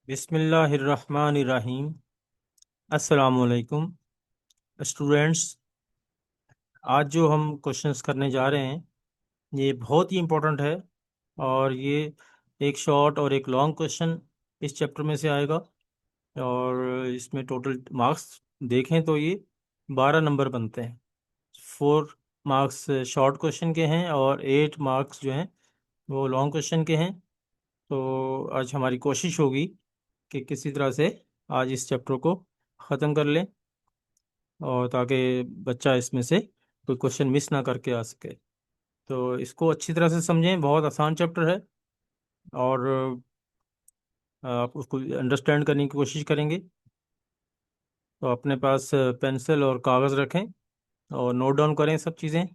बिस्मिल्लाहिर्रहमानिर्रहीम। अस्सलामुअलैकुम स्टूडेंट्स। आज जो हम क्वेश्चंस करने जा रहे हैं ये बहुत ही इम्पोर्टेंट है। और ये एक शॉर्ट और एक लॉन्ग क्वेश्चन इस चैप्टर में से आएगा। और इसमें टोटल मार्क्स देखें तो ये 12 नंबर बनते हैं। 4 मार्क्स शॉर्ट क्वेश्चन के हैं और 8 मार्क्स जो हैं वो लॉन्ग क्वेश्चन के हैं। तो आज हमारी कोशिश होगी कि किसी तरह से आज इस चैप्टर को ख़त्म कर लें, और ताकि बच्चा इसमें से कोई क्वेश्चन मिस ना करके आ सके। तो इसको अच्छी तरह से समझें, बहुत आसान चैप्टर है। और आप उसको अंडरस्टैंड करने की कोशिश करेंगे। तो अपने पास पेंसिल और कागज़ रखें और नोट डाउन करें सब चीज़ें,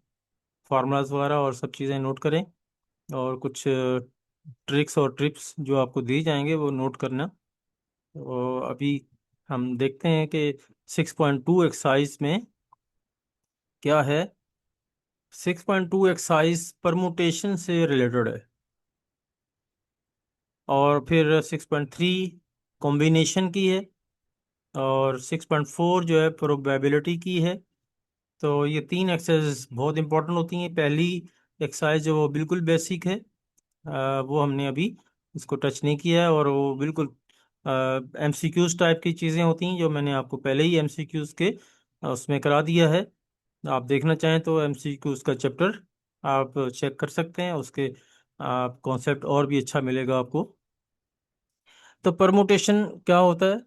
फार्मूलाज वगैरह और सब चीज़ें नोट करें। और कुछ ट्रिक्स और टिप्स जो आपको दी जाएंगे वो नोट करना। तो अभी हम देखते हैं कि 6.2 एक्सरसाइज में क्या है। 6.2 एक्सरसाइज परमुटेशन से रिलेटेड है। और फिर 6.3 कॉम्बिनेशन की है। और 6.4 जो है प्रोबेबिलिटी की है। तो ये तीन एक्सरसाइज बहुत इंपॉर्टेंट होती हैं। पहली एक्सरसाइज जो वो बिल्कुल बेसिक है, वो हमने अभी इसको टच नहीं किया है। और वो बिल्कुल एमसीक्यूज टाइप की चीज़ें होती हैं जो मैंने आपको पहले ही एमसीक्यूज के उसमें करा दिया है। आप देखना चाहें तो एमसीक्यूज का चैप्टर आप चेक कर सकते हैं, उसके आप कॉन्सेप्ट और भी अच्छा मिलेगा आपको। तो परमुटेशन क्या होता है?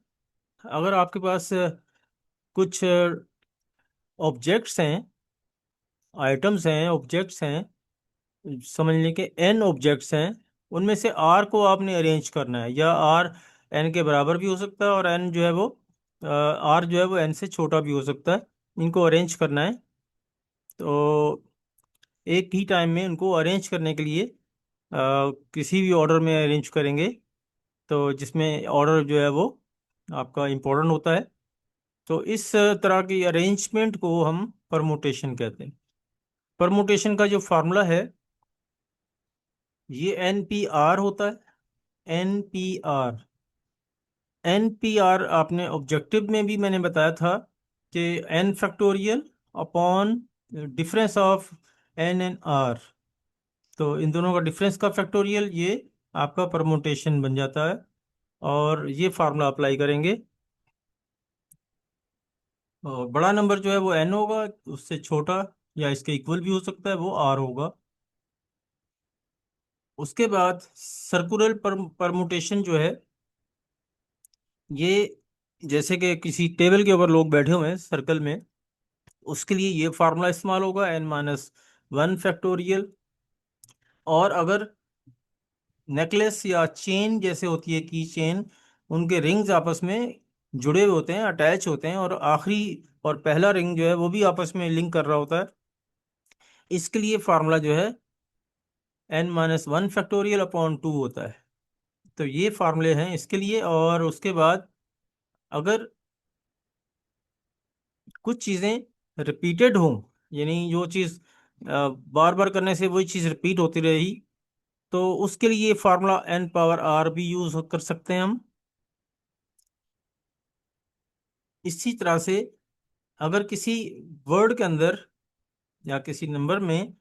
अगर आपके पास कुछ ऑब्जेक्ट्स हैं, आइटम्स हैं, ऑब्जेक्ट्स हैं, समझ लें कि एन ऑब्जेक्ट्स हैं, उनमें से आर को आपने अरेंज करना है। या आर एन के बराबर भी हो सकता है और एन जो है वो आर जो है वो एन से छोटा भी हो सकता है। इनको अरेंज करना है। तो एक ही टाइम में उनको अरेंज करने के लिए किसी भी ऑर्डर में अरेंज करेंगे, तो जिसमें ऑर्डर जो है वो आपका इम्पोर्टेंट होता है। तो इस तरह की अरेंजमेंट को हम परमुटेशन कहते हैं। परमुटेशन का जो फार्मूला है ये एन पी आर होता है। N P R, N P R आपने ऑब्जेक्टिव में भी मैंने बताया था कि N factorial upon difference of N and R. तो इन दोनों का डिफरेंस का फैक्टोरियल ये आपका परमुटेशन बन जाता है। और ये फार्मूला अप्लाई करेंगे। और बड़ा नंबर जो है वो एन होगा, उससे छोटा या इसके इक्वल भी हो सकता है वो आर होगा। उसके बाद सर्कुलर परमुटेशन जो है ये, जैसे कि किसी टेबल के ऊपर लोग बैठे हुए हैं सर्कल में, उसके लिए ये फार्मूला इस्तेमाल होगा n-1 फैक्टोरियल। और अगर नेकलेस या चेन जैसे होती है की चेन, उनके रिंग्स आपस में जुड़े हुए होते हैं, अटैच होते हैं, और आखिरी और पहला रिंग जो है वो भी आपस में लिंक कर रहा होता है, इसके लिए फार्मूला जो है n-1 फैक्टोरियल अपॉन 2 होता है। तो ये फार्मूले हैं इसके लिए। और उसके बाद अगर कुछ चीज़ें रिपीटेड हों, यानी जो चीज़ बार बार करने से वही चीज़ रिपीट होती रहेगी, तो उसके लिए फार्मूला एन पावर आर भी यूज़ कर सकते हैं हम। इसी तरह से अगर किसी वर्ड के अंदर या किसी नंबर में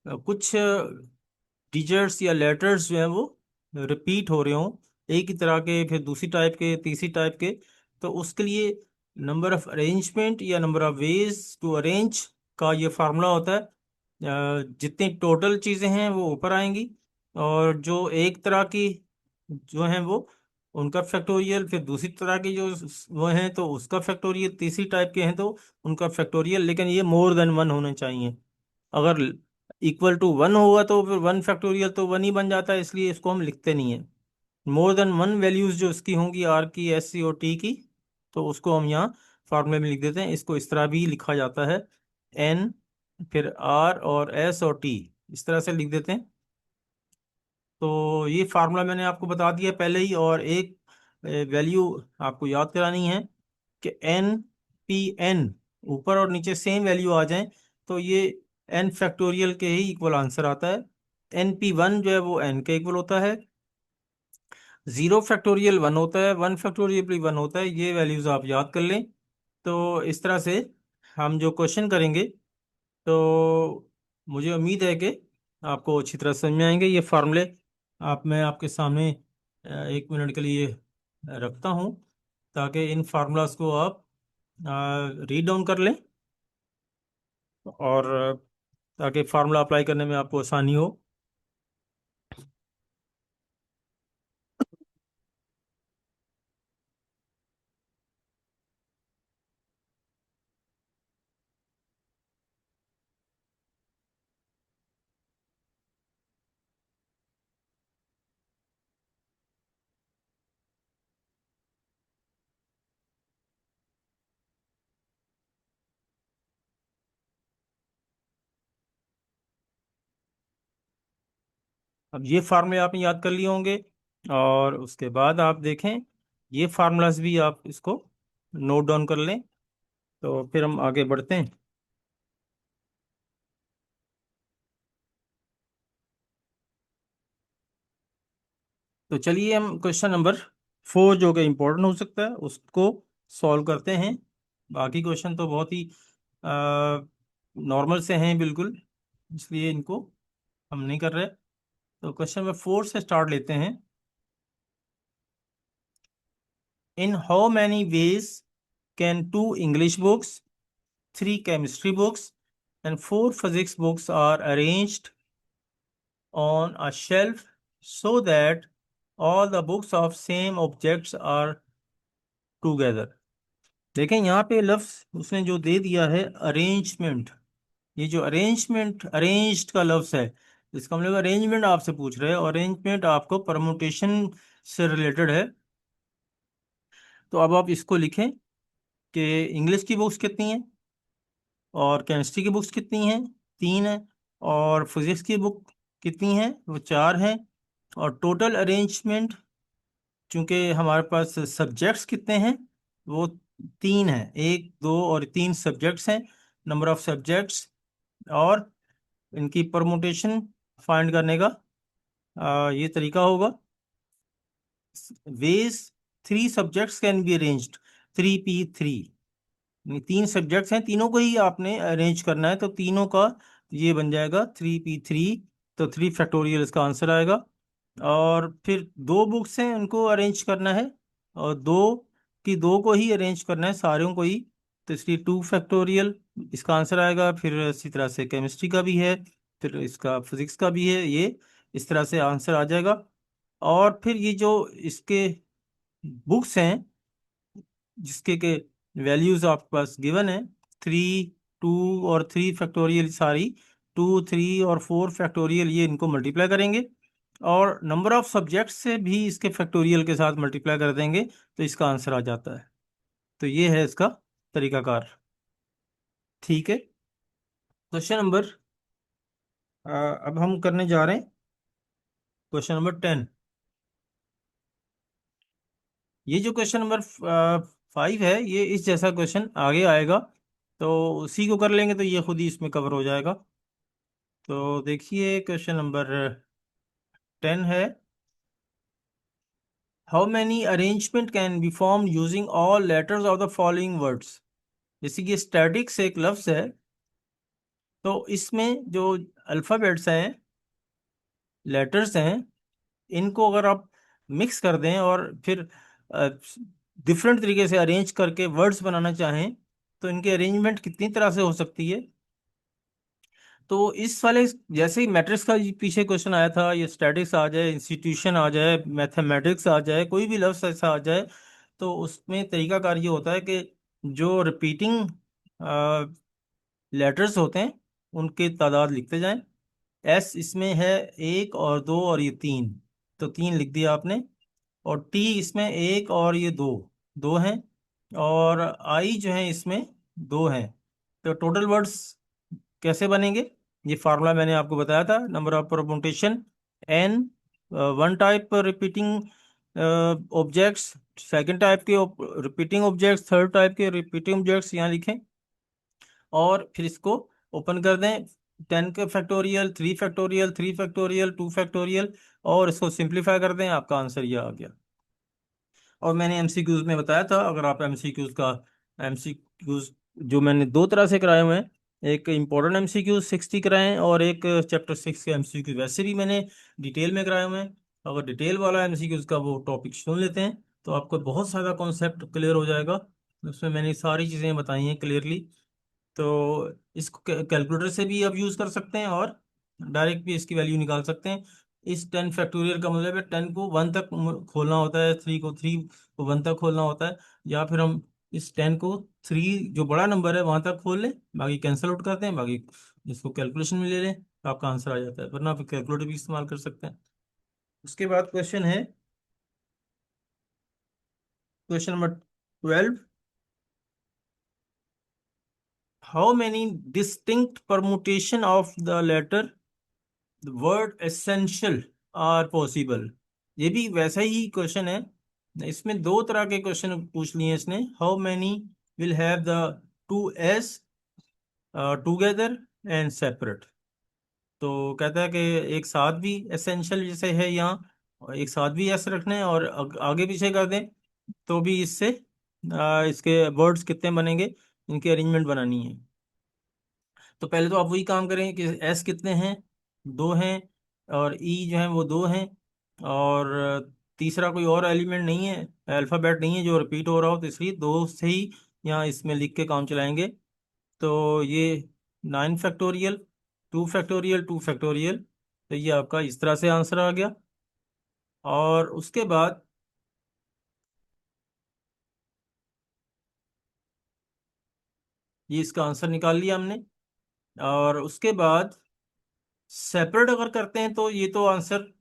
कुछ डिजिट्स या लेटर्स जो हैं वो रिपीट हो रहे हों, एक ही तरह के, फिर दूसरी टाइप के, तीसरी टाइप के, तो उसके लिए नंबर ऑफ अरेंजमेंट या number of ways to arrange का ये फार्मूला होता है। जितनी टोटल चीज़ें हैं वो ऊपर आएंगी, और जो एक तरह की जो हैं वो उनका फैक्टोरियल, फिर दूसरी तरह की जो वो हैं तो उसका फैक्टोरियल, तीसरी टाइप के हैं तो उनका फैक्टोरियल। लेकिन ये मोर देन वन होने चाहिए। अगर इक्वल टू वन होगा तो फिर 1 फैक्टोरियल तो वन ही बन जाता है, इसलिए इसको हम लिखते नहीं है। मोर देन वन वैल्यूज जो इसकी होंगी, आर की, एस सी और टी की, तो उसको हम यहाँ फार्मूले में लिख देते हैं। इसको इस तरह भी लिखा जाता है, एन फिर आर और एस और टी, इस तरह से लिख देते हैं। तो ये फार्मूला मैंने आपको बता दिया पहले ही। और एक वैल्यू आपको याद करानी है कि एन पी एन ऊपर और नीचे सेम वैल्यू आ जाए तो ये एन फैक्टोरियल के ही इक्वल आंसर आता है। एन पी वन जो है वो एन के इक्वल होता है। जीरो फैक्टोरियल वन होता है, वन फैक्टोरियल भी वन होता है, ये वैल्यूज आप याद कर लें। तो इस तरह से हम जो क्वेश्चन करेंगे, तो मुझे उम्मीद है कि आपको अच्छी तरह समझ में आएंगे ये फार्मूले। मैं आपके सामने 1 मिनट के लिए रखता हूँ, ताकि इन फार्मूलाज को आप रीड डाउन कर लें, और ताकि फार्मूला अप्लाई करने में आपको आसानी हो। अब ये फार्मूले आपने याद कर लिए होंगे, और उसके बाद आप देखें, ये फार्मूलाज भी आप इसको नोट डाउन कर लें। तो फिर हम आगे बढ़ते हैं। तो चलिए हम क्वेश्चन नंबर 4, जो कि इम्पोर्टेंट हो सकता है, उसको सॉल्व करते हैं। बाकी क्वेश्चन तो बहुत ही नॉर्मल से हैं बिल्कुल, इसलिए इनको हम नहीं कर रहे। तो क्वेश्चन नंबर 4 से स्टार्ट लेते हैं। In how many veg can 2 English books, 3 chemistry books, and 4 physics books are arranged on a shelf so that all the books of same objects are together? देखें यहाँ पे लफ्ज उसने जो दे दिया है अरेंजमेंट। ये जो अरेंजमेंट, अरेंज्ड का लफ्ज है, इसका मतलब अरेंजमेंट आपसे पूछ रहे हैं, और अरेंजमेंट आपको परमुटेशन से रिलेटेड है। तो अब आप इसको लिखें कि इंग्लिश की बुक्स कितनी हैं, और केमिस्ट्री की बुक्स कितनी हैं, 3 है। और फिजिक्स की बुक कितनी हैं, वो 4 हैं। और टोटल अरेंजमेंट, चूंकि हमारे पास सब्जेक्ट्स कितने हैं, वो 3 हैं, 1, 2 और 3 सब्जेक्ट्स हैं, नंबर ऑफ सब्जेक्ट्स। और इनकी परमुटेशन फाइंड करने का ये तरीका होगा। Ways 3 subjects can be arranged 3p3। 3 subjects हैं, तीनों को ही आपने अरेंज करना है, तो तीनों का ये बन जाएगा 3p3। तो 3 फैक्टोरियल इसका आंसर आएगा। और फिर 2 बुक्स हैं, उनको अरेंज करना है, और दो को ही अरेंज करना है, सारों को ही। तो इसलिए 2 फैक्टोरियल इसका आंसर आएगा। फिर इसी तरह से केमिस्ट्री का भी है, फिर इसका फिजिक्स का भी है, ये इस तरह से आंसर आ जाएगा। और फिर ये जो इसके बुक्स हैं, जिसके के वैल्यूज आपके पास गिवन है, 3, 2 और 3 फैक्टोरियल सारी, 2, 3 और 4 फैक्टोरियल, ये इनको मल्टीप्लाई करेंगे, और नंबर ऑफ सब्जेक्ट्स से भी इसके फैक्टोरियल के साथ मल्टीप्लाई कर देंगे, तो इसका आंसर आ जाता है। तो ये है इसका तरीकाकार। ठीक है। क्वेश्चन नंबर, अब हम करने जा रहे हैं क्वेश्चन नंबर 10। ये जो क्वेश्चन नंबर 5 है, ये इस जैसा क्वेश्चन आगे आएगा, तो उसी को कर लेंगे, तो ये खुद ही इसमें कवर हो जाएगा। तो देखिए क्वेश्चन नंबर 10 है, how many arrangement can be form using all letters of the following words. जैसे कि स्टैटिक्स एक लफ्ज है, तो इसमें जो अल्फ़ाबेट्स हैं, लेटर्स हैं, इनको अगर आप मिक्स कर दें और फिर डिफरेंट तरीके से अरेंज करके वर्ड्स बनाना चाहें, तो इनकी अरेंजमेंट कितनी तरह से हो सकती है। तो इस वाले, जैसे ही मैट्रिक्स का पीछे क्वेश्चन आया था, ये स्टैटिक्स आ जाए, इंस्टीट्यूशन आ जाए, मैथमेटिक्स आ जाए, कोई भी लफ्ज ऐसा आ जाए, तो उसमें तरीकाकार ये होता है कि जो रिपीटिंग लेटर्स होते हैं, उनके तादाद लिखते जाएं। एस इसमें है 1 और 2 और ये 3, तो 3 लिख दिया आपने। और टी इसमें 1 और ये 2, 2 हैं। और आई जो है इसमें 2 हैं। तो टोटल वर्ड्स कैसे बनेंगे, ये फार्मूला मैंने आपको बताया था, number of permutation N, one type repeating objects, second type के रिपीटिंग ऑब्जेक्ट्स, थर्ड टाइप के रिपीटिंग ऑब्जेक्ट्स यहाँ लिखें, और फिर इसको ओपन कर दें। 10 का फैक्टोरियल, 3 फैक्टोरियल, 3 फैक्टोरियल, 2 फैक्टोरियल, और इसको सिंप्लीफाई कर दें, आपका आंसर ये आ गया। और मैंने एमसीक्यूज में बताया था, अगर आप एमसीक्यूज जो मैंने दो तरह से कराए हुए हैं, एक इम्पोर्टेंट एमसीक्यूज 60 कराए हैं और एक चैप्टर 6 के एमसीक्यू वैसे भी मैंने डिटेल में कराए हुए हैं। अगर डिटेल वाला एमसीक्यूज का वो टॉपिक सुन लेते हैं तो आपको बहुत सारा कॉन्सेप्ट क्लियर हो जाएगा। उसमें मैंने सारी चीज़ें बताई हैं क्लियरली। तो इसको कैलकुलेटर से भी आप यूज़ कर सकते हैं और डायरेक्ट भी इसकी वैल्यू निकाल सकते हैं। इस 10 फैक्टोरियल का मतलब है 10 को 1 तक खोलना होता है, 3 को 1 तक खोलना होता है। या फिर हम इस 10 को 3 जो बड़ा नंबर है वहां तक खोल लें, बाकी कैंसिल आउट करते हैं, बाकी इसको कैलकुलेशन में ले लें तो आपका आंसर आ जाता है। वरना आप कैलकुलेटर भी इस्तेमाल कर सकते हैं। उसके बाद क्वेश्चन है, question number 12। How many distinct permutation of the letter word essential are possible? ये भी वैसा ही क्वेश्चन है। इसमें दो तरह के क्वेश्चन पूछ लिए हैं इसने। How many will have the two S together and separate? तो कहता है कि एक साथ भी एसेंशियल जैसे है यहाँ, और एक साथ भी एस रखने हैं और आगे पीछे कर दें तो भी इससे इसके वर्ड्स कितने बनेंगे, इनकी अरेंजमेंट बनानी है। तो पहले तो आप वही काम करें कि एस कितने हैं, दो हैं, और ई जो है वो दो हैं, और तीसरा कोई और एलिमेंट नहीं है, अल्फ़ाबेट नहीं है जो रिपीट हो रहा हो, तो इसलिए दो से ही यहाँ इसमें लिख के काम चलाएंगे। तो ये 9 फैक्टोरियल, 2 फैक्टोरियल, 2 फैक्टोरियल, तो ये आपका इस तरह से आंसर आ गया। और उसके बाद ये इसका आंसर निकाल लिया हमने। और उसके बाद सेपरेट अगर करते हैं तो ये तो आंसर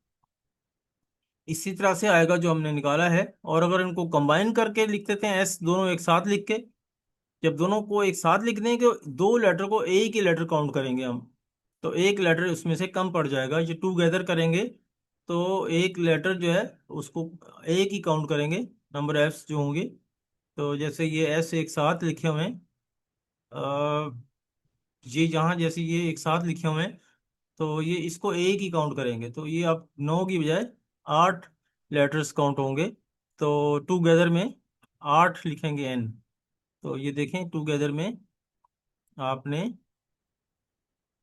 इसी तरह से आएगा जो हमने निकाला है। और अगर इनको कंबाइन करके लिख देते हैं, एस दोनों एक साथ लिख के, जब दोनों को एक साथ लिख देंगे, दो लेटर को एक ही लेटर काउंट करेंगे हम, तो एक लेटर उसमें से कम पड़ जाएगा। ये टूगेदर करेंगे तो एक लेटर जो है उसको एक ही काउंट करेंगे, नंबर एफ जो होंगे। तो जैसे ये एस एक साथ लिखे हुए हैं, ये जहाँ जैसे ये एक साथ लिखे हुए हैं तो ये इसको एक ही काउंट करेंगे, तो ये अब 9 की बजाय 8 लेटर्स काउंट होंगे। तो टुगेदर में 8 लिखेंगे एन। तो ये देखें टुगेदर में आपने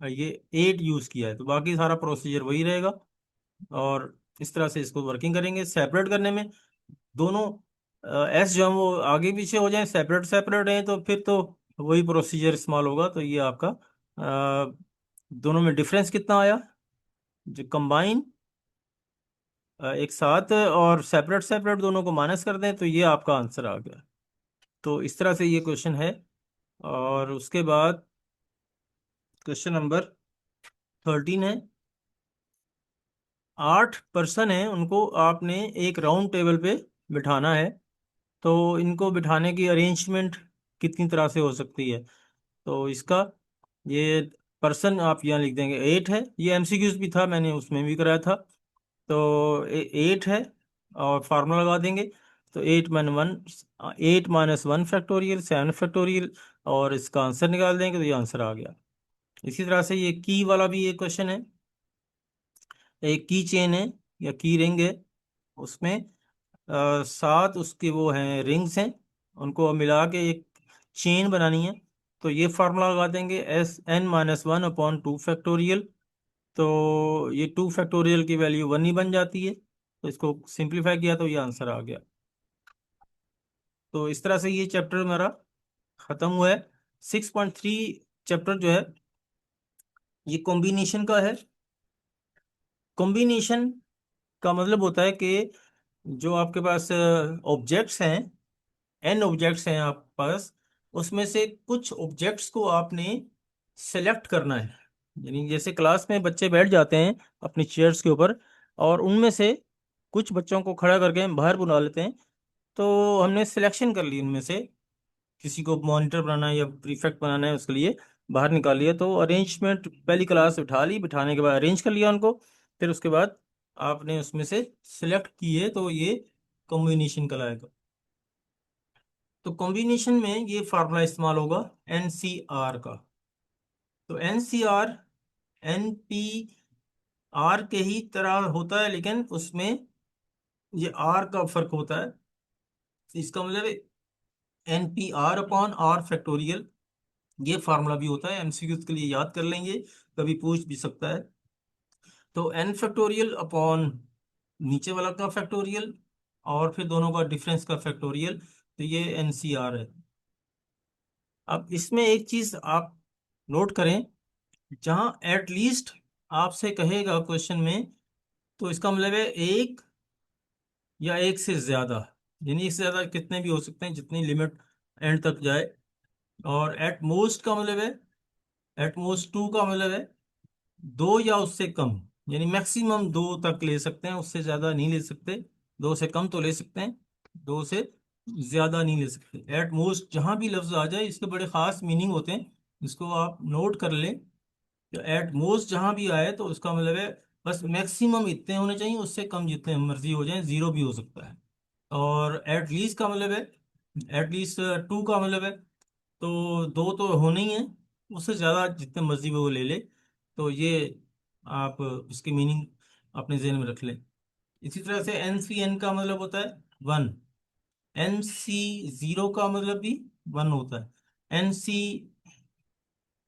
ये 8 यूज़ किया है, तो बाकी सारा प्रोसीजर वही रहेगा। और इस तरह से इसको वर्किंग करेंगे। सेपरेट करने में दोनों एस जो है वो आगे पीछे हो जाए, सेपरेट सेपरेट हैं, तो फिर तो वही प्रोसीजर इस्तेमाल होगा। तो ये आपका दोनों में डिफरेंस कितना आया, जो कंबाइन एक साथ और सेपरेट सेपरेट दोनों को माइनस कर दें, तो ये आपका आंसर आ गया। तो इस तरह से ये क्वेश्चन है। और उसके बाद क्वेश्चन नंबर 13 है। 8 पर्सन है, उनको आपने एक राउंड टेबल पे बिठाना है, तो इनको बिठाने की अरेंजमेंट कितनी तरह से हो सकती है? तो इसका ये पर्सन आप यहाँ लिख देंगे 8 है। ये एमसीक्यूज भी था, मैंने उसमें भी कराया था। तो 8 है और फार्मूला लगा देंगे। तो 8 - 1 7 फैक्टोरियल, और इसका आंसर निकाल देंगे तो ये आंसर आ गया। इसी तरह से ये की वाला भी एक क्वेश्चन है। एक की चेन है या की रिंग है, उसमें 7 उसके वो हैं रिंग्स हैं, उनको मिला के एक चेन बनानी है। तो ये फार्मूला लगा देंगे Sn - 1/2 फैक्टोरियल। तो ये 2 फैक्टोरियल की वैल्यू 1 ही बन जाती है, तो इसको सिंप्लीफाई किया तो ये आंसर आ गया। तो इस तरह से ये चैप्टर हमारा खत्म हुआ है। 6.3 चैप्टर जो है ये कॉम्बिनेशन का है। कॉम्बिनेशन का मतलब होता है कि जो आपके पास ऑब्जेक्ट्स हैं, एन ऑब्जेक्ट्स हैं आपके पास, उसमें से कुछ ऑब्जेक्ट्स को आपने सेलेक्ट करना है। यानी जैसे क्लास में बच्चे बैठ जाते हैं अपनी चेयर्स के ऊपर, और उनमें से कुछ बच्चों को खड़ा करके हम बाहर बुला लेते हैं। तो हमने सिलेक्शन कर ली उनमें से, किसी को मॉनिटर बनाना है या प्रीफेक्ट बनाना है उसके लिए बाहर निकाल लिया। तो अरेंजमेंट पहली क्लास उठा ली, बिठाने के बाद अरेंज कर लिया उनको, फिर उसके बाद आपने उसमें से सिलेक्ट किए, तो ये कॉम्बिनेशन कहलाएगा। तो कॉम्बिनेशन में ये फार्मूला इस्तेमाल होगा एनसीआर का। तो एनसीआर, एन पी आर के ही तरह होता है, लेकिन उसमें ये आर का फर्क होता है। इसका मतलब N P R upon R factorial, ये फार्मूला भी होता है, एमसीक्यूज के लिए याद कर लेंगे, कभी पूछ भी सकता है। तो एन फैक्टोरियल अपॉन नीचे वाला का फैक्टोरियल, और फिर दोनों का डिफरेंस का फैक्टोरियल, तो ये एनसीआर है। अब इसमें एक चीज आप नोट करें, जहां एटलीस्ट आपसे कहेगा क्वेश्चन में, तो इसका मतलब है एक या एक से ज्यादा, यानी एक से ज्यादा कितने भी हो सकते हैं, जितनी लिमिट एंड तक जाए। और एट मोस्ट का मतलब है, एट मोस्ट टू का मतलब है दो या उससे कम, यानी मैक्सिमम दो तक ले सकते हैं, उससे ज्यादा नहीं ले सकते। दो से कम तो ले सकते हैं, दो से ज्यादा नहीं ले सकते। एट मोस्ट जहां भी लफ्ज आ जाए, इसके बड़े खास मीनिंग होते हैं, इसको आप नोट कर लें। तो एट मोस्ट जहां भी आए तो उसका मतलब है बस मैक्सिमम इतने होने चाहिए, उससे कम जितने मर्जी हो जाए, जीरो भी हो सकता है। और एट लीस्ट का मतलब है, एट लीस्ट टू का मतलब है तो दो तो होने ही है, उससे ज़्यादा जितने मर्जी वो ले ले। तो ये आप इसकी मीनिंग अपने जहन में रख लें। इसी तरह से एन सी एन का मतलब होता है वन, एन सी जीरो का मतलब भी वन होता है, एन सी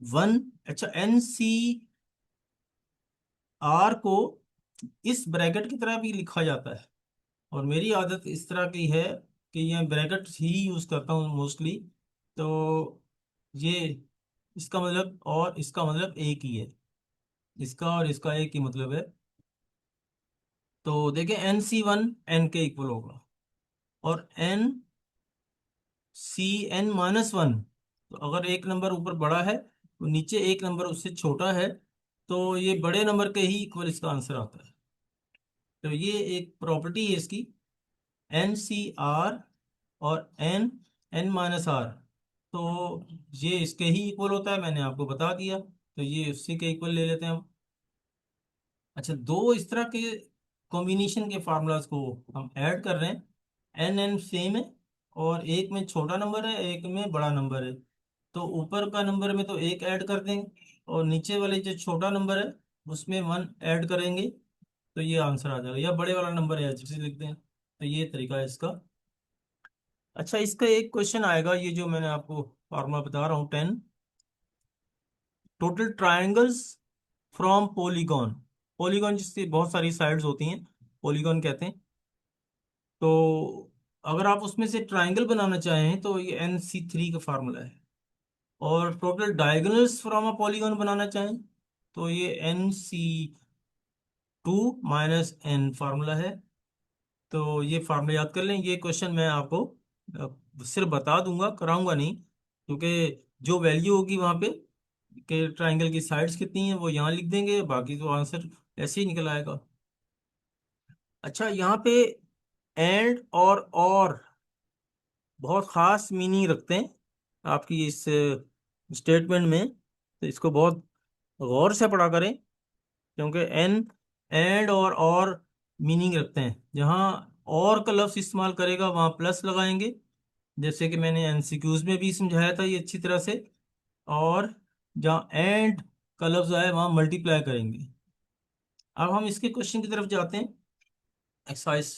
वन। अच्छा, एन सी आर को इस ब्रैकेट की तरह भी लिखा जाता है, और मेरी आदत इस तरह की है कि ये ब्रैकेट ही यूज करता हूँ मोस्टली। तो ये इसका मतलब और इसका मतलब एक ही है, इसका और इसका एक ही मतलब है। तो देखें, एन सी वन एन के इक्वल होगा, और N C N minus one, तो अगर एक नंबर ऊपर बड़ा है तो नीचे एक नंबर उससे छोटा है, तो ये बड़े नंबर के ही इक्वल इसका आंसर आता है। तो ये एक प्रॉपर्टी है इसकी, एन सी आर और एन एन माइनस आर, तो ये इसके ही इक्वल होता है, मैंने आपको बता दिया, तो ये उसी के इक्वल ले लेते हैं हम। अच्छा, दो इस तरह के कॉम्बिनेशन के फार्मूलाज को हम ऐड कर रहे हैं, एन एन सेम है, और एक में छोटा नंबर है, एक में बड़ा नंबर है, तो ऊपर का नंबर में तो एक ऐड कर देंगे, और नीचे वाले जो छोटा नंबर है उसमें वन ऐड करेंगे, तो ये आंसर आ जाएगा, या बड़े वाला नंबर है जिसे लिखते हैं। तो ये तरीका है इसका। अच्छा, इसका एक क्वेश्चन आएगा, ये जो मैंने आपको फार्मूला बता रहा हूँ, 10 total triangles from polygon. Polygon जिसकी बहुत सारी साइड्स होती हैं, पॉलीगॉन कहते हैं। तो अगर आप उसमें से ट्राइंगल बनाना चाहें तो ये एन सी थ्री का फार्मूला है, और total diagonals from a polygon बनाना चाहें तो ये N C two minus N formula है। तो ये फार्मूला याद कर लें। ये क्वेश्चन मैं आपको सिर्फ बता दूंगा, कराऊंगा नहीं, क्योंकि जो वैल्यू होगी वहां पे कि ट्राइंगल की साइड्स कितनी है वो यहाँ लिख देंगे, बाकी तो आंसर ऐसे ही निकल आएगा। अच्छा, यहाँ पे एंड और बहुत खास मीनिंग रखते हैं आपकी इस स्टेटमेंट में, तो इसको बहुत गौर से पढ़ा करें, क्योंकि एन एंड और मीनिंग रखते हैं। जहाँ और का लफ्ज इस्तेमाल करेगा वहाँ प्लस लगाएंगे, जैसे कि मैंने एमसीक्यूज में भी समझाया था ये अच्छी तरह से। और जहाँ एंड का लफ्ज आए वहाँ मल्टीप्लाई करेंगे। अब हम इसके क्वेश्चन की तरफ जाते हैं, एक्सरसाइज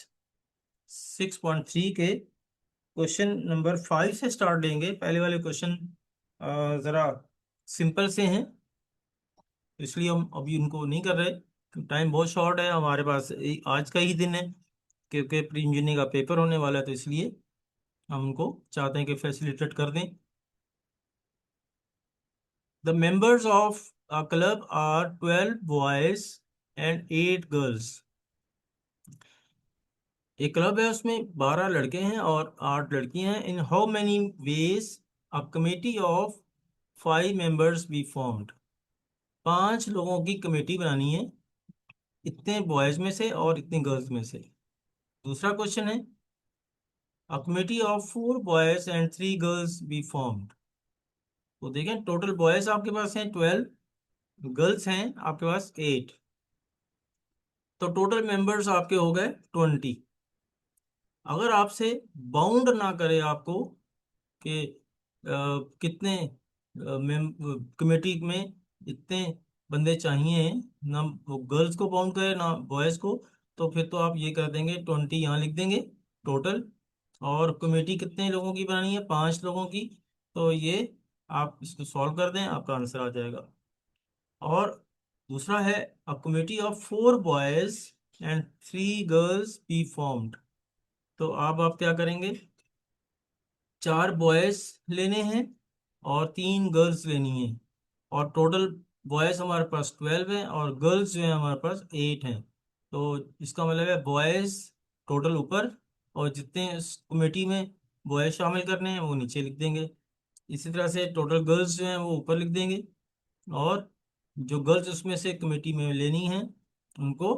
6.3 के क्वेश्चन नंबर 5 से स्टार्ट लेंगे। पहले वाले क्वेश्चन ज़रा सिंपल से हैं, इसलिए हम अभी उनको नहीं कर रहे, टाइम बहुत शॉर्ट है हमारे पास, आज का ही दिन है, क्योंकि प्री इंजीनियरिंग का पेपर होने वाला है, तो इसलिए हम उनको चाहते हैं कि फैसिलिटेट कर दें। The members of a club are 12 boys and 8 girls. एक क्लब है, उसमें 12 लड़के हैं और 8 लड़कियां हैं। In how many ways a committee of 5 members be formed. 5 लोगों की कमेटी बनानी है, इतने बॉयज में से और इतने गर्ल्स में से। दूसरा क्वेश्चन है, अ committee of 4 boys and 3 girls be formed. तो देखें, टोटल बॉयज आपके पास हैं 12, गर्ल्स हैं आपके पास 8, तो टोटल मेंबर्स आपके हो गए 20। अगर आपसे बाउंड ना करे आपको कि कितने कमेटी में इतने बंदे चाहिए, ना वो गर्ल्स को काउंट करें ना बॉयज़ को, तो फिर तो आप ये कर देंगे 20 यहाँ लिख देंगे टोटल। और कमेटी कितने लोगों की बनानी है? 5 लोगों की। तो ये आप इसको सॉल्व कर दें, आपका आंसर आ जाएगा। और दूसरा है, अ committee of 4 boys and 3 girls be formed. तो अब आप क्या करेंगे, 4 बॉयज लेने हैं और 3 गर्ल्स लेनी है, और टोटल बॉयज हमारे पास 12 हैं और गर्ल्स जो है हमारे पास 8 हैं। तो इसका मतलब है बॉयज टोटल ऊपर, और जितने इस कमेटी में बॉयज शामिल करने हैं वो नीचे लिख देंगे। इसी तरह से टोटल गर्ल्स जो हैं वो ऊपर लिख देंगे, और जो गर्ल्स उसमें से कमेटी में लेनी है उनको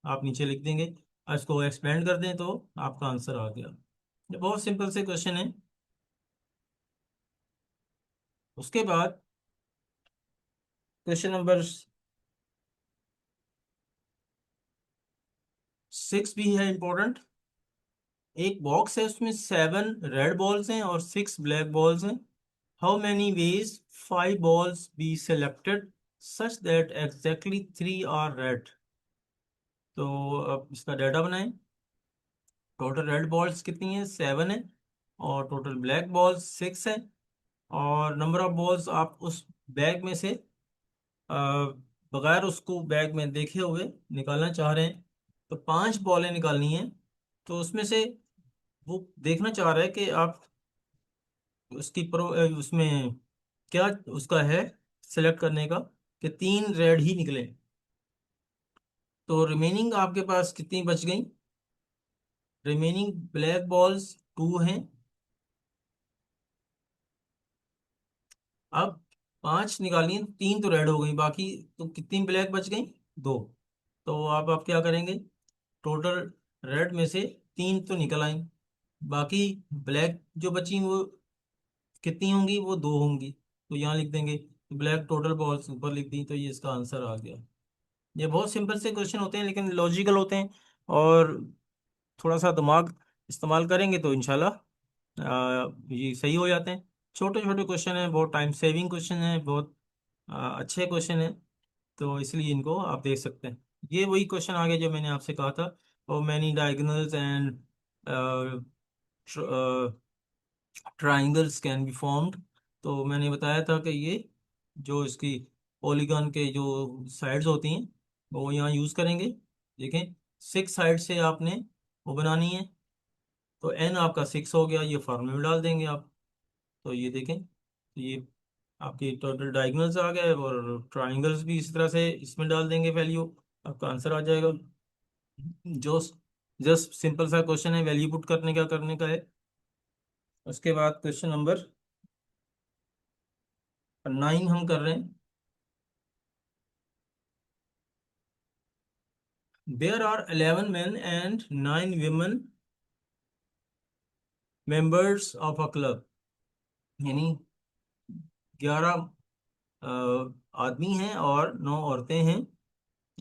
आप नीचे लिख देंगे। और इसको एक्सपेंड कर दें तो आपका आंसर आ गया। ये बहुत सिंपल से क्वेश्चन है। उसके बाद क्वेश्चन नंबर 6 भी है इम्पोर्टेंट। एक बॉक्स है, उसमें 7 रेड बॉल्स हैं और 6 ब्लैक बॉल्स हैं। How many ways 5 balls be selected such that exactly 3 are red. तो अब इसका डाटा बनाएं। टोटल रेड बॉल्स कितनी है? 7 है। और टोटल ब्लैक बॉल्स 6 है। और नंबर ऑफ बॉल्स आप उस बैग में से अ, बगैर उसको बैग में देखे हुए निकालना चाह रहे हैं। तो 5 बॉलें निकालनी है। तो उसमें से वो देखना चाह रहा है कि आप उसकी उसमें क्या उसका है सिलेक्ट करने का, कि 3 रेड ही निकले। तो रिमेनिंग आपके पास कितनी बच गई? रिमेनिंग ब्लैक बॉल्स 2 हैं। अब 5 निकाली हैं, 3 तो रेड हो गई, बाकी तो कितनी ब्लैक बच गई? 2। तो अब आप क्या करेंगे, टोटल रेड में से 3 तो निकल आई, बाकी ब्लैक जो बची वो कितनी होंगी? वो 2 होंगी। तो यहाँ लिख देंगे ब्लैक टोटल बॉल्स ऊपर लिख दी, तो ये इसका आंसर आ गया। ये बहुत सिंपल से क्वेश्चन होते हैं लेकिन लॉजिकल होते हैं, और थोड़ा सा दिमाग इस्तेमाल करेंगे तो इंशाल्लाह ये सही हो जाते हैं। छोटे छोटे क्वेश्चन हैं, बहुत टाइम सेविंग क्वेश्चन है, बहुत अच्छे क्वेश्चन है, तो इसलिए इनको आप देख सकते हैं। ये वही क्वेश्चन आ गया जो मैंने आपसे कहा था, और many diagonals and triangles can be formed. तो मैंने बताया था कि ये जो इसकी पॉलीगॉन के जो साइड्स होती हैं वो यहाँ यूज़ करेंगे। देखें, 6 साइड से आपने वो बनानी है, तो एन आपका 6 हो गया, ये फार्मूले में डाल देंगे आप। तो ये देखें, तो ये आपके टोटल डायगोनल्स आ गए, और ट्राइंगल्स भी इसी तरह से इसमें डाल देंगे वैल्यू, आपका आंसर आ जाएगा। जो जस्ट सिंपल सा क्वेश्चन है, वैल्यू पुट करने का करने का है। उसके बाद क्वेश्चन नंबर 9 हम कर रहे हैं। There are 11 men and 9 women members of a club. यानी 11 आदमी हैं और 9 औरतें हैं,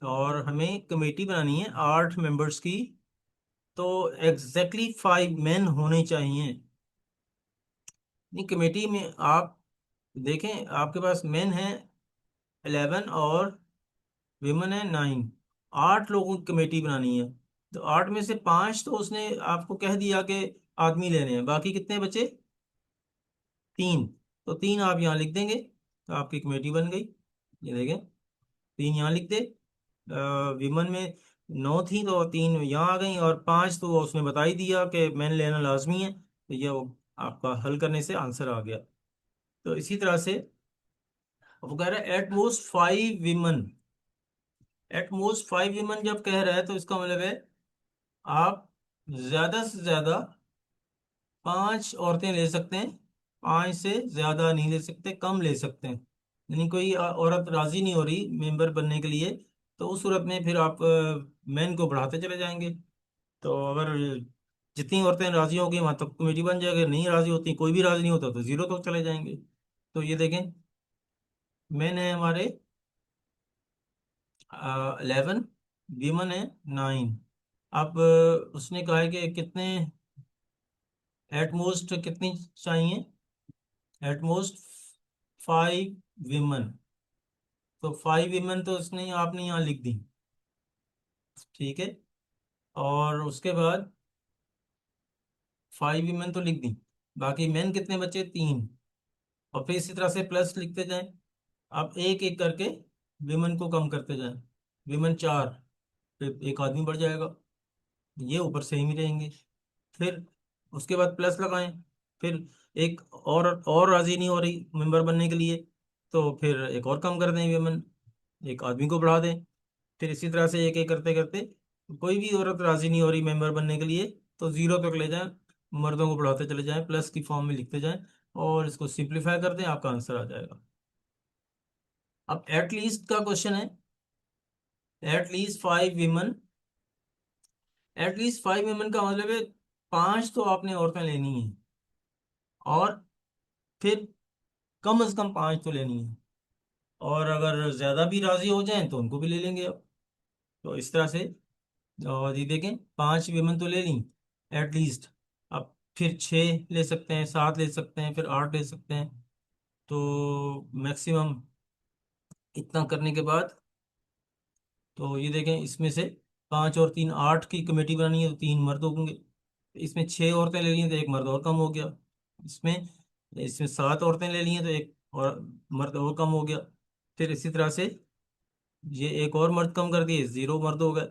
और हमें कमेटी बनानी है 8 मेंबर्स की। तो एग्जैक्टली 5 men होने चाहिए। नहीं, कमेटी में आप देखें, आपके पास मेन है 11 और विमेन है 9। 8 लोगों की कमेटी बनानी है, तो 8 में से 5 तो उसने आपको कह दिया कि आदमी लेने हैं, बाकी कितने बचे? 3। तो 3 आप यहाँ लिख देंगे, तो आपकी कमेटी बन गई। ये देखें, 3 यहाँ लिख दे। विमन में 9 थी तो 3 यहाँ आ गई, और 5 तो उसने बता ही दिया कि मैंने लेना लाजमी है, तो ये आपका हल करने से आंसर आ गया। तो इसी तरह से वो कह रहा है at most 5 women. At most 5 women जब कह रहा है तो इसका मतलब है आप ज्यादा से ज्यादा 5 औरतें ले सकते हैं, 5 से ज्यादा नहीं ले सकते, कम ले सकते हैं। यानी कोई औरत राजी नहीं हो रही मेंबर बनने के लिए, तो उस सूरत में फिर आप मैन को बढ़ाते चले जाएंगे। तो अगर जितनी औरतें राजी होगी वहां तक कमेटी बन जाएगी, नहीं राजी होती, कोई भी राजी नहीं होता, तो 0 तक चले जाएंगे। तो ये देखें, मैन है हमारे 11, वीमन है 9। अब उसने कहा है कि कितने एट मोस्ट कितनी चाहिए? At most 5 women. तो 5 वीमेन तो इसने आपने यहाँ लिख दी, ठीक है। और उसके बाद 5 वीमेन तो लिख दी, बाकी मेन कितने बचे, 3। और फिर इसी तरह से प्लस लिखते जाएं। अब एक एक करके विमेन को कम करते जाएं। विमेन 4, फिर एक आदमी बढ़ जाएगा, ये ऊपर सेम ही रहेंगे। फिर उसके बाद प्लस लगाएं। फिर एक और राजी नहीं हो रही मेंबर बनने के लिए, तो फिर एक और कम कर दें विमेन, एक आदमी को बढ़ा दें। फिर इसी तरह से एक एक करते करते कोई भी औरत राजी नहीं हो रही मेंबर बनने के लिए, तो 0 तक ले जाएं, मर्दों को बढ़ाते चले जाएं, प्लस की फॉर्म में लिखते जाएं, और इसको सिंप्लीफाई कर दें, आपका आंसर आ जाएगा। अब एटलीस्ट का क्वेश्चन है। एटलीस्ट 5 वीमेन, एटलीस्ट 5 वीमेन का मतलब है 5 तो आपने औरतें लेनी है, और फिर कम से कम 5 तो लेनी है, और अगर ज्यादा भी राजी हो जाएं तो उनको भी ले लेंगे अब। तो इस तरह से, और ये देखें 5 वीमेन तो ले ली एटलीस्ट। अब फिर 6 ले सकते हैं, 7 ले सकते हैं, फिर 8 ले सकते हैं। तो मैक्सिमम इतना करने के बाद, तो ये देखें इसमें से 5 और 3 8 की कमेटी बनानी है, तो 3 मर्द होंगे। इसमें 6 औरतें ले ली हैं तो एक मर्द और कम हो गया। इसमें इसमें 7 औरतें ले ली हैं तो एक और मर्द और कम हो गया। फिर इसी तरह से ये एक और मर्द कम कर दिए, 0 मर्द हो गए।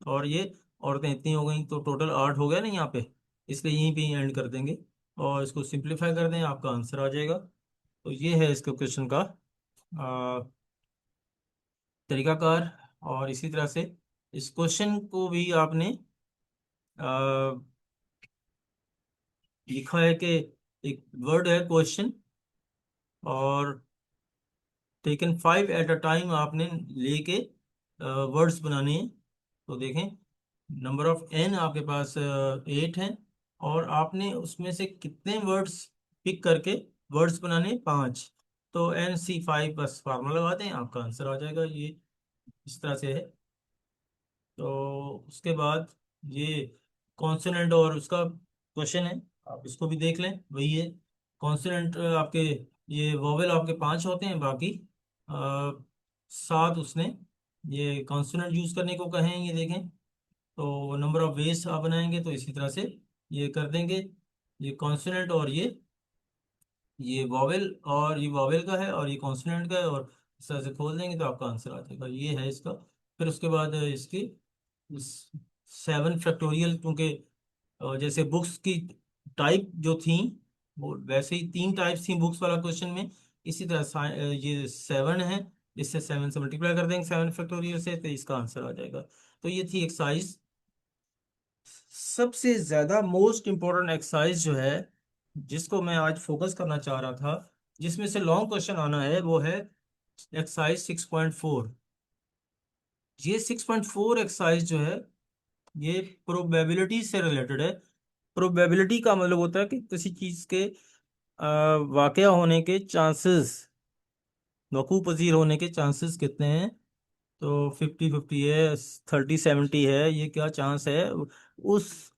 और ये औरतें इतनी हो गई, तो टोटल 8 हो गया ना यहाँ पे। इसलिए यहीं पे एंड कर देंगे, और इसको सिंप्लीफाई कर दें, आपका आंसर आ जाएगा। तो ये है इसके क्वेश्चन का तरीकाकार। और इसी तरह से इस क्वेश्चन को भी आपने आ, लिखा है कि एक वर्ड है क्वेश्चन, और टेकन 5 एट अ टाइम आपने लेके वर्ड्स बनाने हैं। तो देखें, नंबर ऑफ एन आपके पास 8 है, और आपने उसमें से कितने वर्ड्स पिक करके वर्ड्स बनाने, 5। तो NC5 बस फार्मूला लगा दें, आपका आंसर आ जाएगा। ये इस तरह से है। तो उसके बाद ये कॉन्सोनेंट और उसका क्वेश्चन है, आप इसको भी देख लें, वही है। कॉन्सोनेंट आपके, ये वोवेल आपके 5 होते हैं, बाकी 7 उसने ये कॉन्सोनेंट यूज करने को कहे हैं, ये देखें। तो नंबर ऑफ वेज आप बनाएंगे, तो इसी तरह से ये कर देंगे। ये कॉन्सोनेंट और ये वॉवेल, और ये वॉवेल का है और ये कॉन्सोनेंट का है, और इस तरह से खोल देंगे तो आपका आंसर आ जाएगा। ये है इसका। फिर उसके बाद इसकी 7 फैक्टोरियल, क्योंकि जैसे बुक्स की टाइप जो थी, वो वैसे ही 3 टाइप्स थी बुक्स वाला क्वेश्चन में। इसी तरह ये 7 है, इससे 7 से मल्टीप्लाई कर देंगे 7 फैक्टोरियल से, तो इसका आंसर आ जाएगा। तो ये थी एक्सरसाइज। सबसे ज्यादा मोस्ट इंपॉर्टेंट एक्सरसाइज जो है, जिसको मैं आज फोकस करना चाह रहा था, जिसमें से लॉन्ग क्वेश्चन आना है, वो है एक्सरसाइज 6.4। ये 6.4 एक्सरसाइज जो है, ये प्रोबेबिलिटी से रिलेटेड है। प्रोबेबिलिटी का मतलब होता है कि किसी चीज के वाकया होने के चांसेस, वकू पजीर होने के चांसेस कितने हैं। तो 50-50 है, 30-70 है, ये क्या चांस है, उस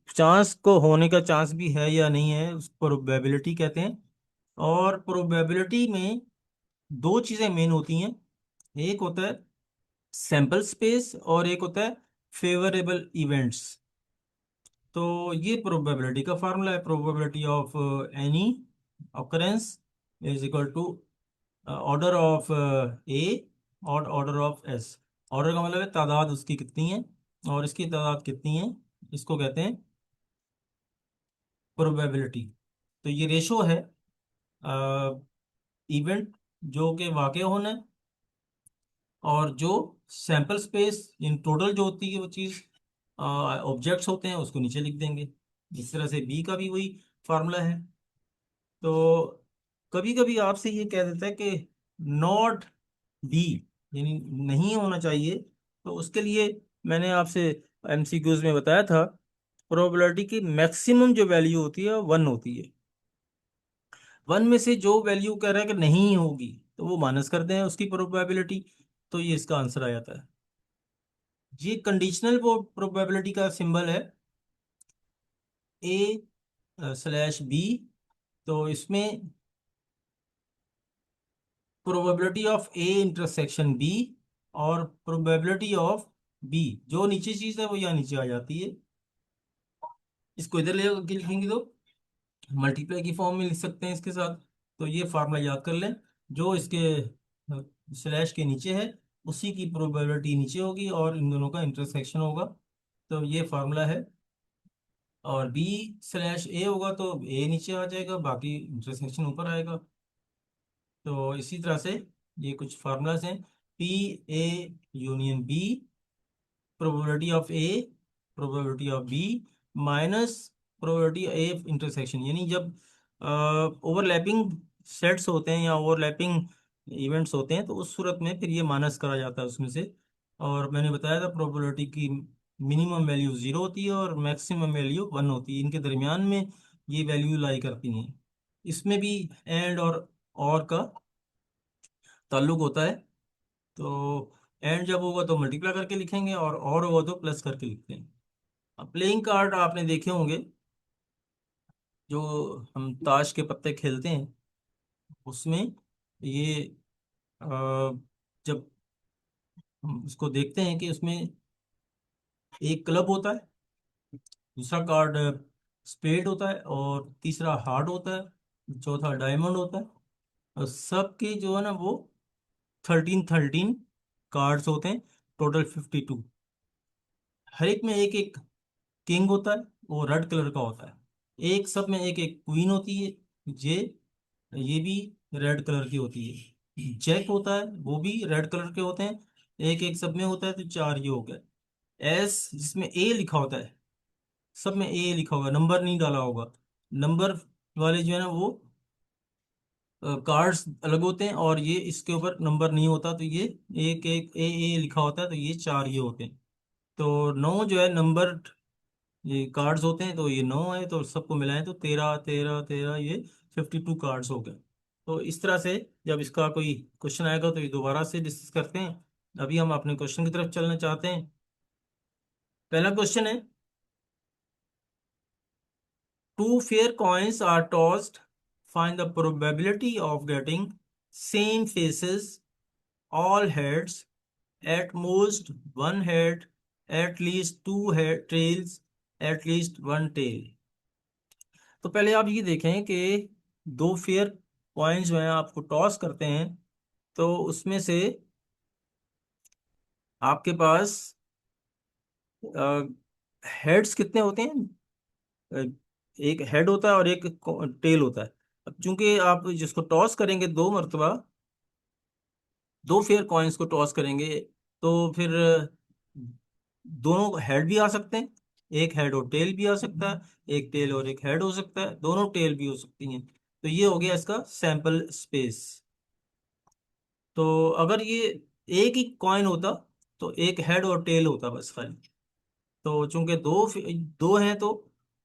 चांस को होने का चांस भी है या नहीं है, उस प्रोबेबिलिटी कहते हैं। और प्रोबेबिलिटी में दो चीजें मेन होती हैं। एक होता है सैंपल स्पेस, और एक होता है फेवरेबल इवेंट्स। तो ये प्रोबेबिलिटी का फार्मूला है। Probability of any occurrence is equal to order of A और ऑर्डर ऑफ एस। ऑर्डर का मतलब है तादाद उसकी कितनी है, और इसकी तादाद कितनी है, इसको कहते हैं प्रोबेबिलिटी। तो ये रेशो है इवेंट जो कि वाकई होना है, और जो सैंपल स्पेस इन टोटल जो होती है वो चीज़, ऑब्जेक्ट्स होते हैं, उसको नीचे लिख देंगे। इस तरह से बी का भी वही फार्मूला है। तो कभी कभी आपसे ये कह देता है कि नॉट बी, यानी नहीं होना चाहिए। तो उसके लिए मैंने आपसे MCQs में बताया था, प्रोबेबिलिटी की मैक्सिमम जो वैल्यू होती है 1 होती है। 1 में से जो वैल्यू कह रहा है कि नहीं होगी, तो वो माइनस करते हैं उसकी प्रोबेबिलिटी। तो ये इसका आंसर आ जाता है। ये कंडीशनल वो प्रोबेबिलिटी का सिंबल है, A/B। तो इसमें probability of A intersection B और प्रोबेबिलिटी ऑफ बी, जो नीचे चीज है वो यहाँ नीचे आ जाती है। इसको इधर ले के लिखेंगे तो मल्टीप्लाई की फॉर्म में लिख सकते हैं इसके साथ। तो ये फार्मूला याद कर लें, जो इसके स्लैश के नीचे है उसी की प्रोबेबिलिटी नीचे होगी और इन दोनों का इंटरसेक्शन होगा। तो ये फार्मूला है। और बी स्लैश ए होगा तो ए नीचे आ जाएगा, बाकी इंटरसेक्शन ऊपर आएगा। तो इसी तरह से ये कुछ फार्मूलाज हैं। P A union B, probability of A, probability of B minus probability A intersection, यानी जब ओवरलैपिंग सेट्स होते हैं या ओवरलैपिंग इवेंट्स होते हैं तो उस सूरत में फिर ये माइनस करा जाता है उसमें से। और मैंने बताया था प्रोबेबिलिटी की मिनिमम वैल्यू 0 होती है और मैक्सिमम वैल्यू 1 होती है, इनके दरमियान में ये वैल्यू लाई करती हैं। इसमें भी एंड और का ताल्लुक होता है। तो एंड जब होगा तो मल्टीप्लाई करके लिखेंगे और होगा तो प्लस करके लिखते हैं। अब प्लेइंग कार्ड आपने देखे होंगे, जो हम ताश के पत्ते खेलते हैं उसमें ये अ, जब हम उसको देखते हैं कि उसमें एक क्लब होता है, दूसरा कार्ड स्पेड होता है और तीसरा हार्ट होता है, चौथा डायमंड होता है। और सबके जो है ना वो 13 कार्ड्स होते हैं, टोटल 52। हर एक में एक एक किंग होता है, वो रेड कलर का होता है। एक सब में एक एक क्वीन होती है, ये भी रेड कलर की होती है। जैक होता है, वो भी रेड कलर के होते हैं, एक एक सब में होता है, तो चार ये हो गए। एस जिसमें ए लिखा होता है, सब में ए लिखा होगा, नंबर नहीं डाला होगा। नंबर वाले जो है ना वो कार्ड्स अलग होते हैं, और ये इसके ऊपर नंबर नहीं होता, तो ये एक एक ए लिखा होता है, तो ये चार ये होते हैं। तो नौ जो है नंबर ये कार्ड्स होते हैं, तो ये नौ है, तो सबको मिलाएं तो 13 13 13, ये 52 कार्ड्स हो गए। तो इस तरह से जब इसका कोई क्वेश्चन आएगा तो ये दोबारा से डिस्कस करते हैं। अभी हम अपने क्वेश्चन की तरफ चलना चाहते हैं। पहला क्वेश्चन है, two fair coins are tossed, find the probability of getting same faces, all heads, at most one head, at least two head tails, at least one tail। तो पहले आप ये देखें कि दो फेयर कॉइन्स जो हैं आपको टॉस करते हैं, तो उसमें से आपके पास हेड्स कितने होते हैं? अ, एक हेड होता है और एक टेल होता है। अब चूंकि आप जिसको टॉस करेंगे दो मरतबा, दो फेयर कॉइन्स को टॉस करेंगे, तो फिर दोनों हेड भी आ सकते हैं, एक हेड और टेल भी आ सकता है, एक टेल और एक हेड हो सकता है, दोनों टेल भी हो सकती हैं। तो ये हो गया इसका सैंपल स्पेस। तो अगर ये एक ही कॉइन होता तो एक हेड और टेल होता बस खाली। तो चूंकि दो हैं तो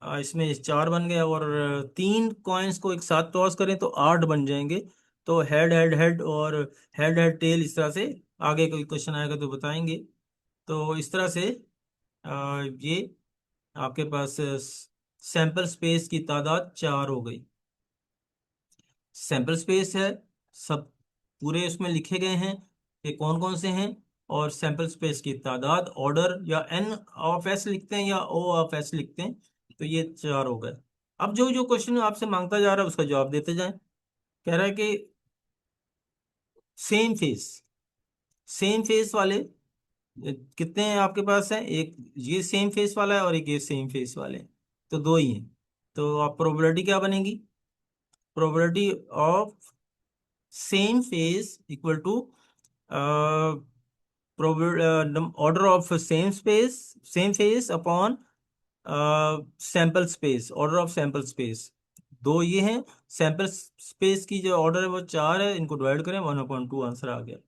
इसमें चार बन गए, और तीन कॉइन्स को एक साथ टॉस करें तो आठ बन जाएंगे। तो हेड हेड हेड और हेड हेड टेल, इस तरह से आगे कोई क्वेश्चन आएगा तो बताएंगे। तो इस तरह से ये आपके पास सैंपल स्पेस की तादाद चार हो गई। सैंपल स्पेस है, सब पूरे उसमें लिखे गए हैं कि कौन कौन से हैं, और सैंपल स्पेस की तादाद ऑर्डर या एन ऑफ एस लिखते हैं या ओ ऑफ एस लिखते हैं। तो ये चार हो गए। अब जो जो क्वेश्चन आपसे मांगता जा रहा है उसका जवाब देते जाएं। कह रहा है कि सेम फेस, सेम फेस वाले कितने हैं आपके पास? है एक ये सेम फेस वाला है और एक ये सेम फेस वाले हैं, तो दो ही हैं। तो आप प्रोबेबिलिटी क्या बनेगी? Probability of same face equal to order of same face upon sample space, order of sample space. दो ये हैं, सैंपल स्पेस की जो ऑर्डर है वो चार है, इनको डिवाइड करें 1/2, आंसर आ गया।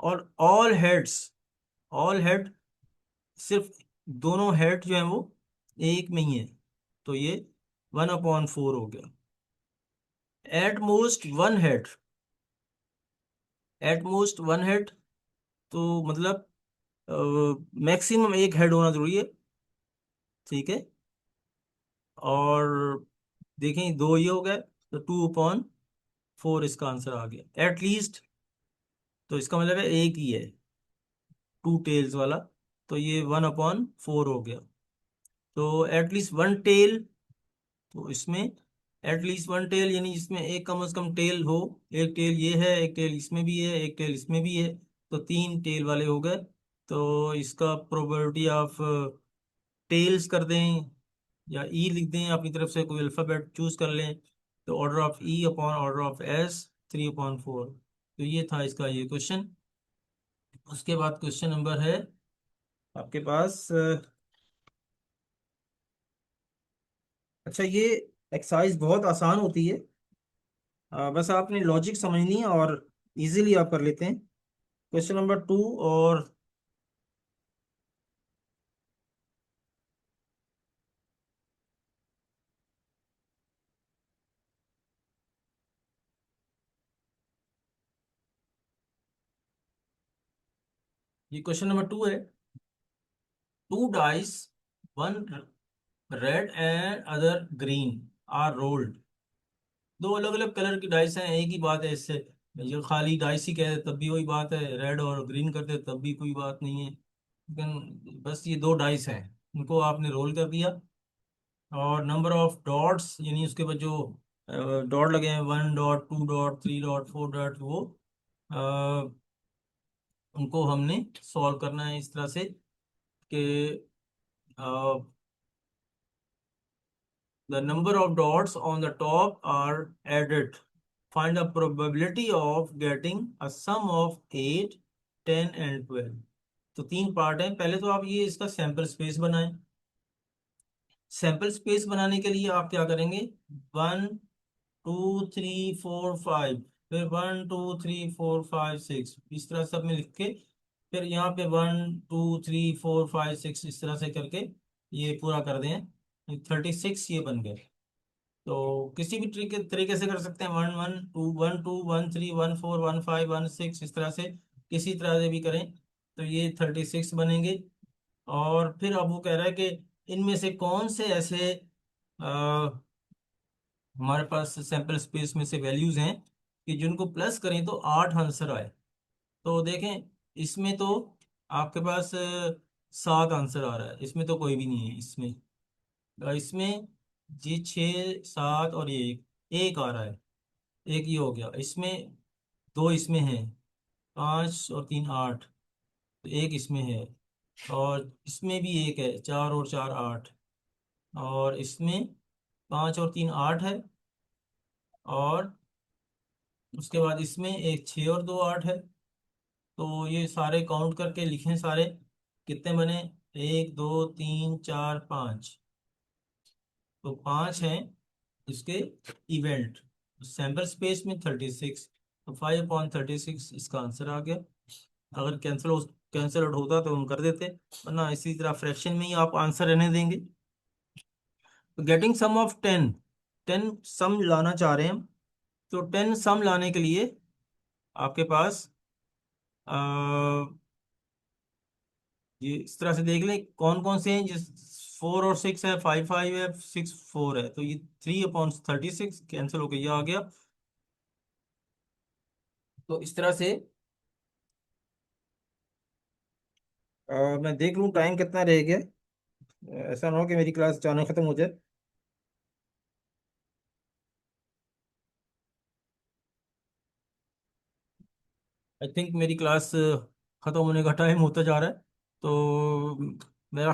और ऑल हेड सिर्फ दोनों हेड जो है वो एक में ही है, तो ये 1/4 हो गया। At most one head, at most one head, तो मतलब मैक्सिमम एक हेड होना जरूरी है, ठीक है। और देखें दो ये हो गए, तो 2/4 इसका आंसर आ गया। एटलीस्ट तो इसका मतलब है एक ही है, टू टेल्स वाला। तो ये 1/4 हो गया। तो एटलीस्ट वन टेल, तो इसमें एटलीस्ट वन टेल यानी इसमें एक कम से कम टेल हो। एक टेल ये है, एक टेल इसमें भी है, एक टेल इसमें भी है। तो तीन टेल वाले हो गए। तो इसका प्रोबेबिलिटी ऑफ टेल्स कर दें या ई लिख दें, अपनी तरफ से कोई अल्फ़ाबेट चूज कर लें। तो order of E upon order of S, 3/4। तो ये था इसका ये क्वेश्चन। उसके बाद क्वेश्चन नंबर है आपके पास अच्छा, ये एक्सरसाइज बहुत आसान होती है। बस आपने लॉजिक समझनी है और इजीली आप कर लेते हैं। Question number 2। और ये क्वेश्चन नंबर 2 है। Two dice, one red and other green, are rolled. दो अलग अलग कलर की डाइस हैं, एक ही बात है इससे। ये खाली डाइस ही कहते तब भी वही बात है, रेड और ग्रीन करते तब भी कोई बात नहीं है, लेकिन बस ये दो डाइस हैं, उनको आपने रोल कर दिया। और नंबर ऑफ डॉट्स यानी उसके बाद जो डॉट लगे हैं, 1 डॉट, 2 डॉट, 3 डॉट, 4 डॉट, वो अ, उनको हमने सॉल्व करना है इस तरह से कि the number of dots on the top are added, find the probability of getting a sum of 8, 10 and 12। तो तीन पार्ट हैं। पहले तो आप ये इसका सैंपल स्पेस बनाएं। सैंपल स्पेस बनाने के लिए आप क्या करेंगे, 1 2 3 4 5, फिर 1 2 3 4 5 6, इस तरह सब में लिख के फिर यहाँ पे 1 2 3 4 5 6 इस तरह से करके ये पूरा कर दें। 36 ये बन गए। तो किसी भी तरीके तरीके से कर सकते हैं, 1 1 2 1 2 1 3 1 4 1 5 1 6, इस तरह से किसी तरह से भी करें तो ये 36 बनेंगे। और फिर अब वो कह रहा है कि इनमें से कौन से ऐसे हमारे पास सैंपल स्पेस में से वैल्यूज हैं कि जिनको प्लस करें तो 8 आंसर आए। तो देखें, इसमें तो आपके पास 7 आंसर आ रहा है, इसमें तो कोई भी नहीं है इसमें। इसमें ये 6 7 और ये एक आ रहा है, एक ही हो गया इसमें। दो इसमें है, 5 और 3 8, तो एक इसमें है। और इसमें भी एक है, 4 और 4 8। और इसमें 5 और 3 8 है। और उसके बाद इसमें एक 6 और 2 8 है। तो ये सारे काउंट करके लिखें सारे कितने बने, 1 2 3 4 5। तो 5 हैं इसके इवेंट। सैंपल स्पेस में 36, तो 5/36 इसका आंसर आ गया। अगर कैंसिल आउट होता तो हम कर देते, वरना इसी तरह फ्रैक्शन में ही आप आंसर रहने देंगे। तो गेटिंग सम ऑफ 10, 10 सम लाना चाह रहे हैं हम। तो 10 सम लाने के लिए आपके पास ये इस तरह से देख लें कौन कौन से हैं। जिस 4 और 6 है, 5 5 है, 6 4 है, तो ये 3/36 कैंसिल होकर ये आ गया। तो इस तरह से मैं देख लूँ टाइम कितना रह गया। ऐसा ना हो कि मेरी क्लास अचानक खत्म हो जाए। आई थिंक मेरी क्लास खत्म होने का टाइम होता जा रहा है। तो मेरा